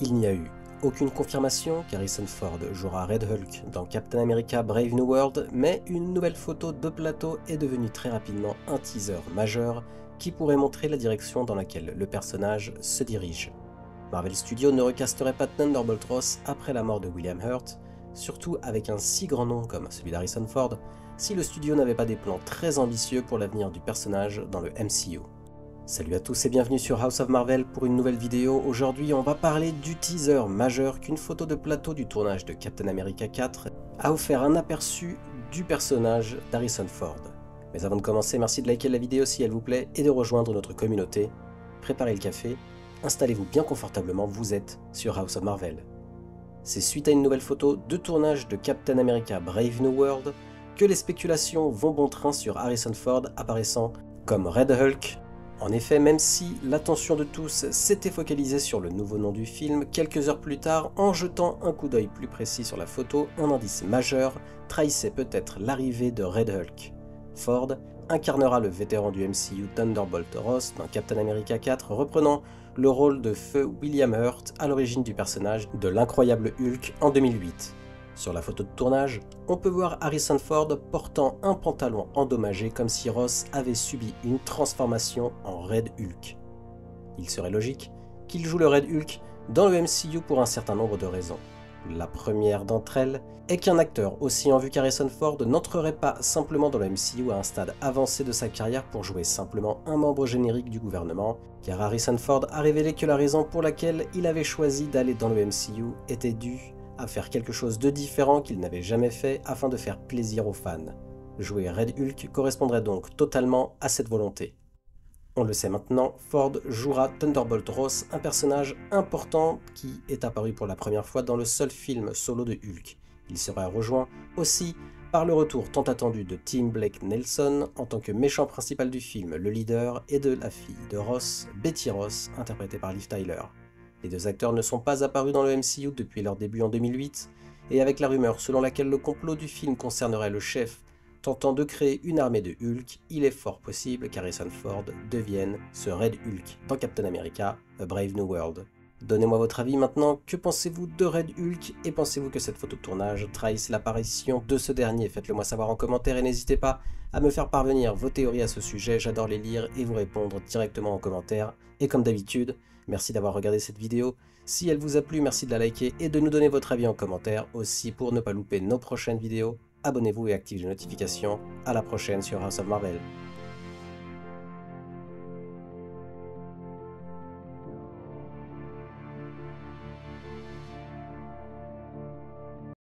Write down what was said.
Il n'y a eu aucune confirmation qu'Harrison Ford jouera Red Hulk dans Captain America Brave New World, mais une nouvelle photo de plateau est devenue très rapidement un teaser majeur qui pourrait montrer la direction dans laquelle le personnage se dirige. Marvel Studios ne recasterait pas Thunderbolt Ross après la mort de William Hurt, surtout avec un si grand nom comme celui d'Harrison Ford, si le studio n'avait pas des plans très ambitieux pour l'avenir du personnage dans le MCU. Salut à tous et bienvenue sur House of Marvel pour une nouvelle vidéo. Aujourd'hui on va parler du teaser majeur qu'une photo de plateau du tournage de Captain America 4 a offert un aperçu du personnage d'Harrison Ford. Mais avant de commencer, merci de liker la vidéo si elle vous plaît et de rejoindre notre communauté. Préparez le café, installez-vous bien confortablement, vous êtes sur House of Marvel. C'est suite à une nouvelle photo de tournage de Captain America Brave New World que les spéculations vont bon train sur Harrison Ford apparaissant comme Red Hulk. En effet, même si l'attention de tous s'était focalisée sur le nouveau nom du film, quelques heures plus tard, en jetant un coup d'œil plus précis sur la photo, un indice majeur trahissait peut-être l'arrivée de Red Hulk. Ford incarnera le vétéran du MCU Thunderbolt Ross dans Captain America 4, reprenant le rôle de feu William Hurt à l'origine du personnage de l'incroyable Hulk en 2008. Sur la photo de tournage, on peut voir Harrison Ford portant un pantalon endommagé comme si Ross avait subi une transformation en Red Hulk. Il serait logique qu'il joue le Red Hulk dans le MCU pour un certain nombre de raisons. La première d'entre elles est qu'un acteur aussi en vue qu'Harrison Ford n'entrerait pas simplement dans le MCU à un stade avancé de sa carrière pour jouer simplement un membre générique du gouvernement, car Harrison Ford a révélé que la raison pour laquelle il avait choisi d'aller dans le MCU était due à faire quelque chose de différent qu'il n'avait jamais fait afin de faire plaisir aux fans. Jouer Red Hulk correspondrait donc totalement à cette volonté. On le sait maintenant, Ford jouera Thunderbolt Ross, un personnage important qui est apparu pour la première fois dans le seul film solo de Hulk. Il sera rejoint aussi par le retour tant attendu de Tim Blake Nelson en tant que méchant principal du film, le leader, et de la fille de Ross, Betty Ross, interprétée par Liv Tyler. Les deux acteurs ne sont pas apparus dans le MCU depuis leur début en 2008, et avec la rumeur selon laquelle le complot du film concernerait le chef tentant de créer une armée de Hulk, il est fort possible qu'Harrison Ford devienne ce Red Hulk dans Captain America A Brave New World. Donnez-moi votre avis maintenant, que pensez-vous de Red Hulk et pensez-vous que cette photo de tournage trahisse l'apparition de ce dernier? Faites-le moi savoir en commentaire et n'hésitez pas à me faire parvenir vos théories à ce sujet, j'adore les lire et vous répondre directement en commentaire. Et comme d'habitude, merci d'avoir regardé cette vidéo. Si elle vous a plu, merci de la liker et de nous donner votre avis en commentaire. Aussi, pour ne pas louper nos prochaines vidéos, abonnez-vous et activez les notifications. À la prochaine sur House of Marvel.